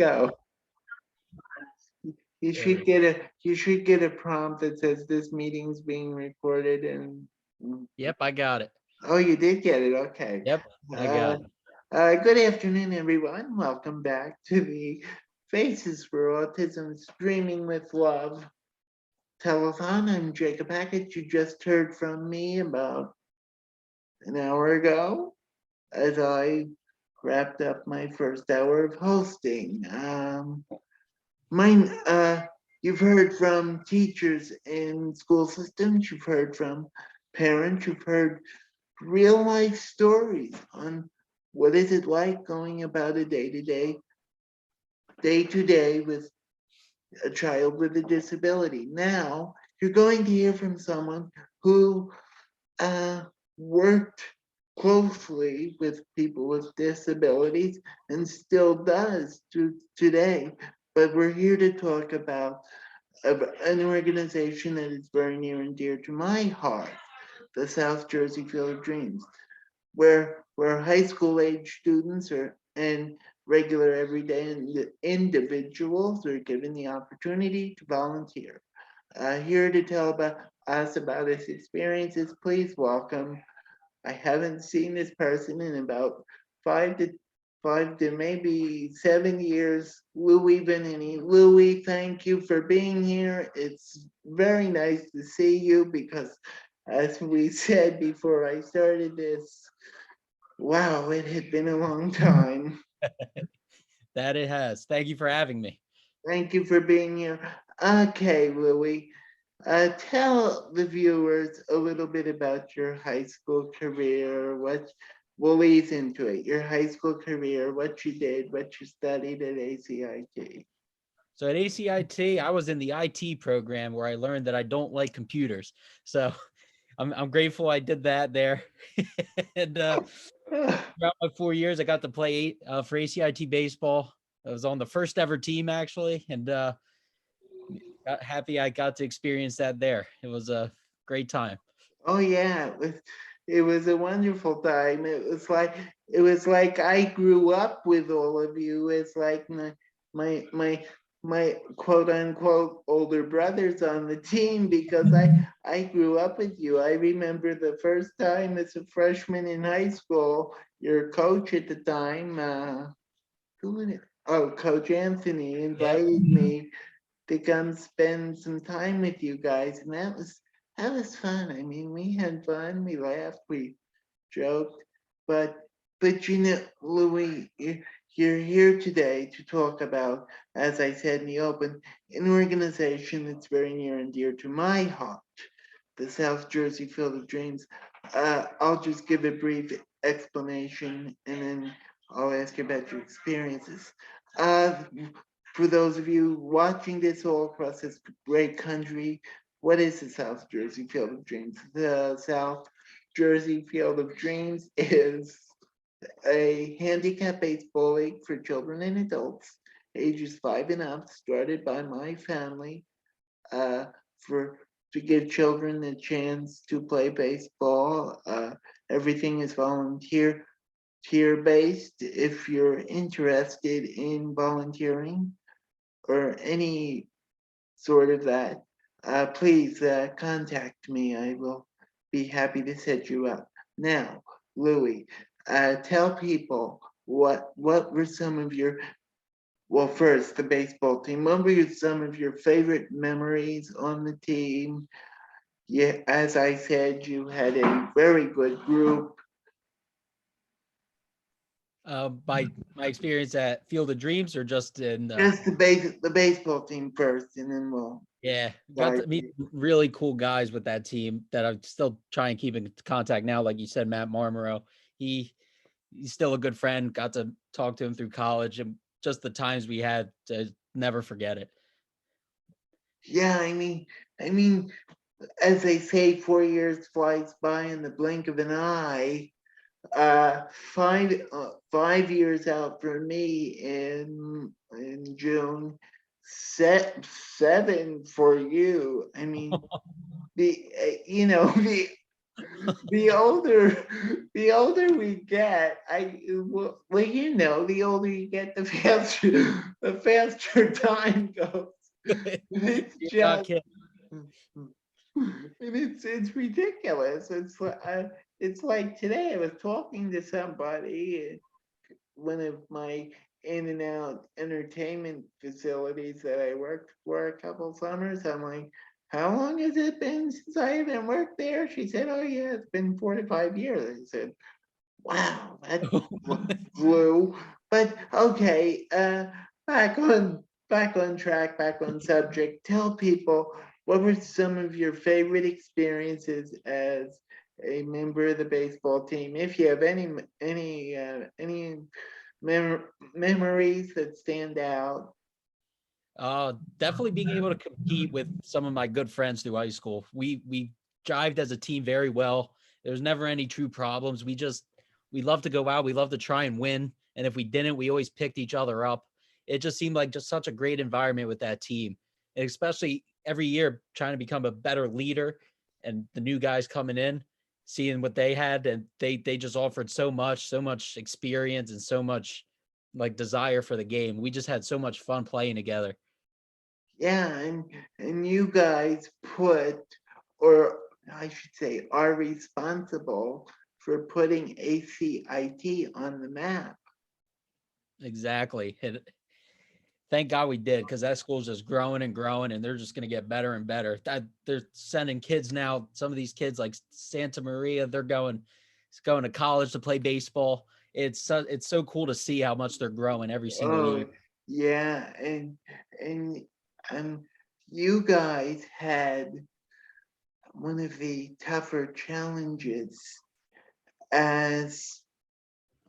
Go. There we go. You should get a prompt that says this meeting's being recorded and Yep, I got it. oh, you did get it. Okay. Yep, I Uh, got it. Good afternoon, everyone. Welcome back to the Faces for Autism Streaming with Love telethon. I'm Jacob Hackett. You just heard from me about an hour ago as I wrapped up my first hour of hosting. Mine, you've heard from teachers in school systems, you've heard from parents, you've heard real life stories on what is it like going about a day to day with a child with a disability. Now, you're going to hear from someone who uh, worked closely with people with disabilities and still does to today. But we're here to talk about an organization that is very near and dear to my heart, the South Jersey Field of Dreams, where high school age students are and regular everyday individuals are given the opportunity to volunteer. Here to tell us about his experiences, please welcome. I haven't seen this person in about 5 to maybe 7 years. Louie Vanini. Louie, thank you for being here. It's very nice to see you because, as we said before I started this, wow, it had been a long time. That it has. Thank you for having me. Thank you for being here. Okay, Louie. Tell the viewers a little bit about your high school career, what we'll ease into it, your high school career, what you did, what you studied at ACIT. So at ACIT, I was in the IT program where I learned that I don't like computers. So I'm grateful I did that there. And throughout my 4 years, I got to play for ACIT baseball. I was on the first ever team actually, and got happy I got to experience that there. It was a great time. Oh yeah, it was a wonderful time. It was like I grew up with all of you. It's like my my my quote unquote older brothers on the team because I grew up with you. I remember the first time as a freshman in high school, your coach at the time, who was it? Oh, Coach Anthony Yep. invited me to come spend some time with you guys, and that was fun. I mean, we had fun, we laughed, we joked, but you know, Louis, you're here today to talk about, as I said in the open, an organization that's very near and dear to my heart, the South Jersey Field of Dreams. I'll just give a brief explanation and then I'll ask you about your experiences. Uh, for those of you watching this all across this great country, what is the South Jersey Field of Dreams? The South Jersey Field of Dreams is a handicap baseball league for children and adults ages 5 and up, started by my family uh, for to give children a chance to play baseball. Everything is volunteer based. If you're interested in volunteering or any sort of that, please contact me. I will be happy to set you up. Now, Louis, tell people what were some of your well, first the baseball team. What were some of your favorite memories on the team? Yeah, as I said, you had a very good group. My experience at Field of Dreams, or just in Just the baseball team first, and then we'll yeah, got dive to meet in. really cool guys with that team that I still try and keep in contact now. Like you said, Matt Marmoro, he he's still a good friend. Got to talk to him through college, and just the times we had to never forget it. Yeah, I mean, as they say, 4 years flies by in the blink of an eye. 5 years out for me in June. Seven for you. I mean, the you know the older the older we get, well, you know, the older you get, the faster time goes. It's You're not just kidding. and it's ridiculous. It's like today I was talking to somebody, one of my in and out entertainment facilities that I worked for a couple summers. I'm like, how long has it been since I haven't worked there? She said, oh yeah, it's been 4 to 5 years. I said, wow, that flew. But okay, back on back on track, back on subject. Tell people, what were some of your favorite experiences as a member of the baseball team? If you have any memories that stand out. Definitely being able to compete with some of my good friends through high school. We jived as a team very well. There was never any true problems. We love to go out. We love to try and win. And if we didn't, we always picked each other up. It just seemed like just such a great environment with that team. And especially every year trying to become a better leader and the new guys coming in, seeing what they had, and they just offered so much experience and so much like desire for the game. We just had so much fun playing together. Yeah, and you guys put, or I should say, are responsible for putting ACIT on the map. Exactly. And thank God we did, because that school's just growing and growing, and they're just going to get better and better. They're sending kids now. Some of these kids, like Santa Maria, they're going to college to play baseball. It's so cool to see how much they're growing every single year. Oh, yeah, and um, you guys had one of the tougher challenges as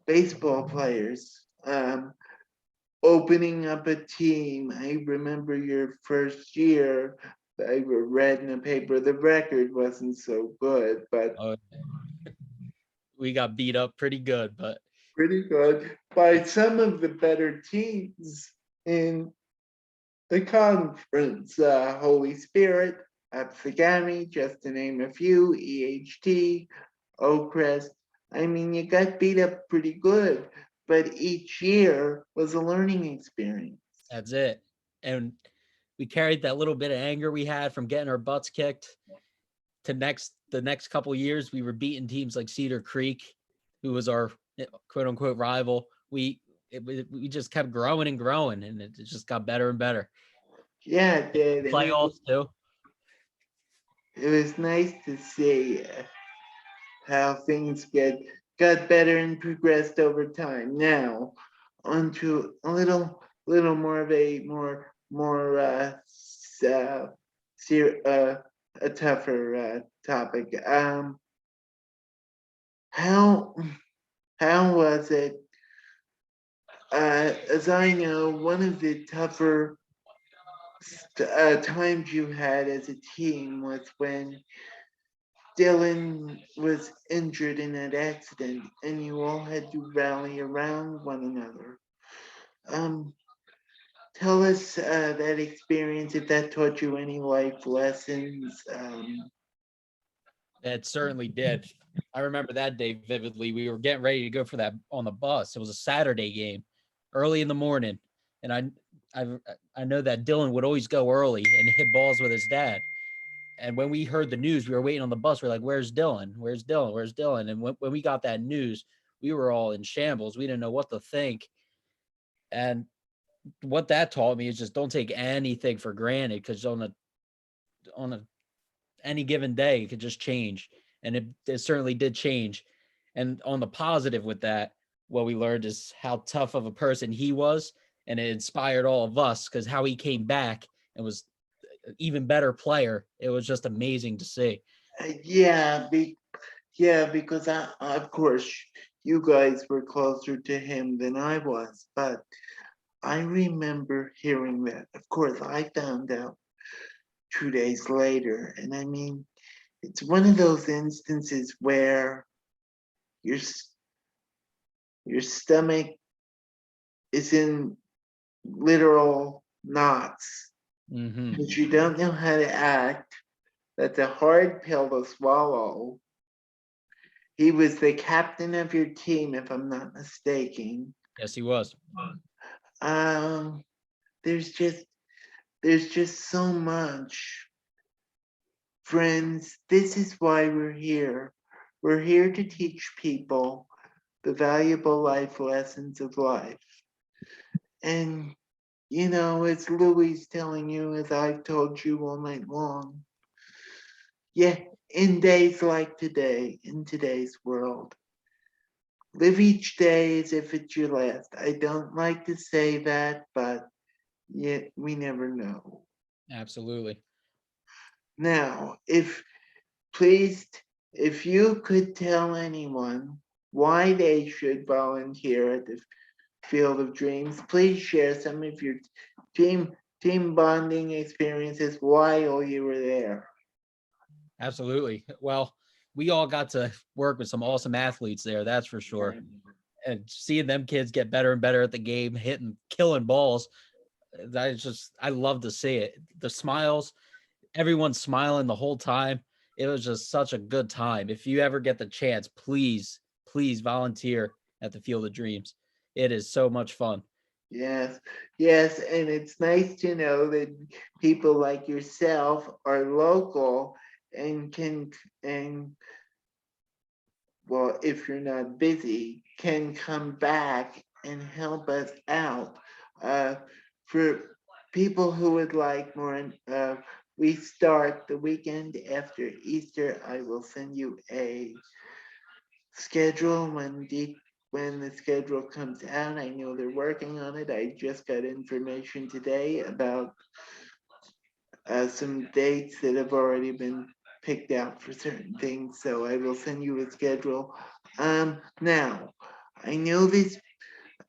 baseball players. Opening up a team. I remember your first year. I read in the paper the record wasn't so good, but Uh, we got beat up pretty good, but pretty good by some of the better teams in the conference. Holy Spirit, Absagami, just to name a few, EHT, Oakcrest. I mean, you got beat up pretty good, but each year was a learning experience. that's it. And we carried that little bit of anger we had from getting our butts kicked to the next couple years. We were beating teams like Cedar Creek, who was our quote unquote rival. We just kept growing and growing, and it just got better and better. Yeah, it did, and Playoffs too. it was nice to see how things got better and progressed over time. Now, onto a little more of a more ser- a tougher topic. How how was it? As I know, one of the tougher times you had as a team was when Dylan was injured in that accident, and you all had to rally around one another. Um, Tell us that experience, if that taught you any life lessons. It certainly did. I remember that day vividly. We were getting ready to go for that on the bus. It was a Saturday game, early in the morning, and I I know that Dylan would always go early and hit balls with his dad. And when we heard the news, we were waiting on the bus. We're like, "Where's Dylan? Where's Dylan? Where's Dylan?" And when we got that news, we were all in shambles. We didn't know what to think. And what that taught me is just don't take anything for granted, because on a any given day it could just change, and it certainly did change. And on the positive with that, what we learned is how tough of a person he was, and it inspired all of us, because how he came back and was an even better player. It was just amazing to see. yeah, because of course, you guys were closer to him than I was, but I remember hearing that. Of course, I found out 2 days later, and I mean, it's one of those instances where your your stomach is in literal knots Hmm. because you don't know how to act. That's a hard pill to swallow. He was the captain of your team, if I'm not mistaken. Yes, he was. Um, there's just so much. Friends, this is why we're here. We're here to teach people the valuable life lessons of life. And, as Louie's telling you, as I've told you all night long, yeah, in days like today, in today's world, live each day as if it's your last. I don't like to say that, but yet we never know. Absolutely. Now, please, if you could tell anyone why they should volunteer at the Field of Dreams, please share some of your team team bonding experiences while you were there. Absolutely. Well, we all got to work with some awesome athletes there, that's for sure. And seeing them kids get better and better at the game, hitting, killing balls, I love to see it. The smiles, everyone's smiling the whole time. It was just such a good time. If you ever get the chance, please volunteer at the Field of Dreams. It is so much fun. Yes, yes, and it's nice to know that people like yourself are local and and well, if you're not busy, can come back and help us out. Uh, for people who would like more, we start the weekend after Easter. I will send you a schedule when the schedule comes out. I know they're working on it. I just got information today about some dates that have already been picked out for certain things. So I will send you a schedule. Now, I know this.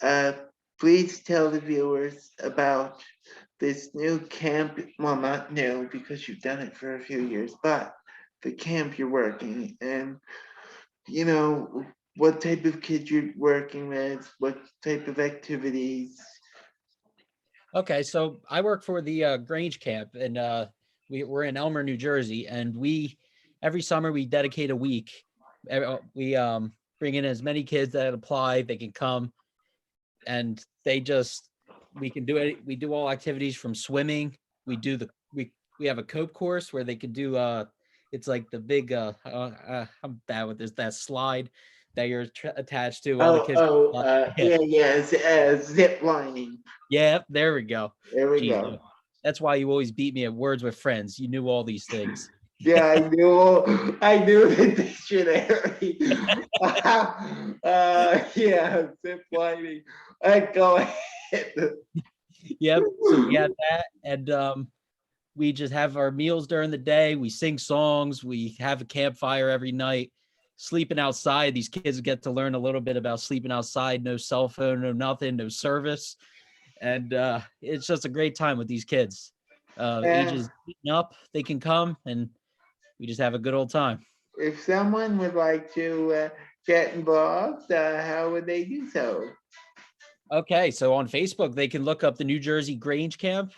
Uh, please tell the viewers about this new camp. Well, not new because you've done it for a few years, but the camp you're working and you know what type of kids you're working with, what type of activities. Okay, so I work for the Grange Camp, and we're in Elmer, New Jersey, and we every summer we dedicate a week. We bring in as many kids that apply. They can come, and we can do it. We do all activities from swimming. We do the we have a cope course where they could do it's like the big I'm bad with this, that slide that you're attached to. All the Oh, kids oh, yeah, yeah, yes, zip lining. yeah, there we go. There we Geez, go. that's why you always beat me at Words with Friends. You knew all these things. Yeah, I knew the dictionary. Yeah, zip lining. Go ahead. Yep. So we had that, and we just have our meals during the day. We sing songs. We have a campfire every night. Sleeping outside, these kids get to learn a little bit about sleeping outside. No cell phone, no nothing, no service, and it's just a great time with these kids. Yeah. Ages eating up, they can come, and we just have a good old time. If someone would like to get involved, how would they do so? Okay, so on Facebook, they can look up the New Jersey Grange Camp,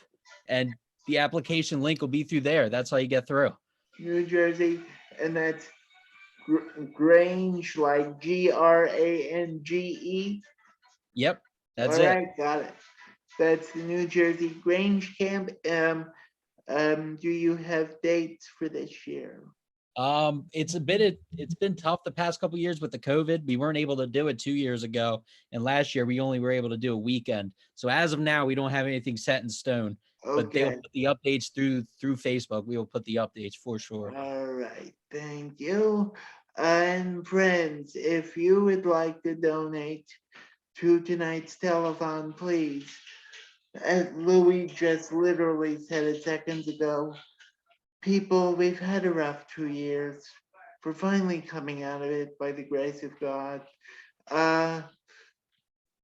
and the application link will be through there. That's how you get through. New Jersey, and that's Grange, like Grange. Yep, that's All it. right, got it. That's the New Jersey Grange Camp. Do you have dates for this year? It's been tough the past couple years with the COVID. We weren't able to do it 2 years ago, and last year we only were able to do a weekend. So as of now, we don't have anything set in stone. But they'll Okay. put the updates through Facebook. We will put the updates for sure. All right. Thank you. And friends, if you would like to donate to tonight's telethon, please, as Louis just literally said it seconds ago, people, we've had a rough 2 years. We're finally coming out of it by the grace of God. Uh,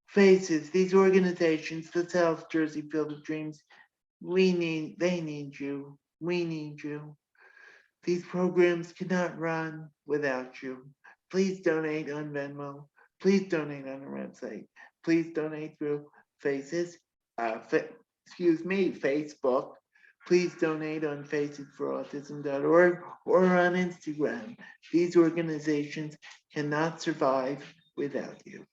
Faces, these organizations, the South Jersey Field of Dreams, they need you. We need you. These programs cannot run without you. Please donate on Venmo. Please donate on our website. Please donate through Faces, excuse me, Facebook. Please donate on facingforautism.org or on Instagram. These organizations cannot survive without you.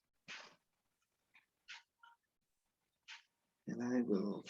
And I will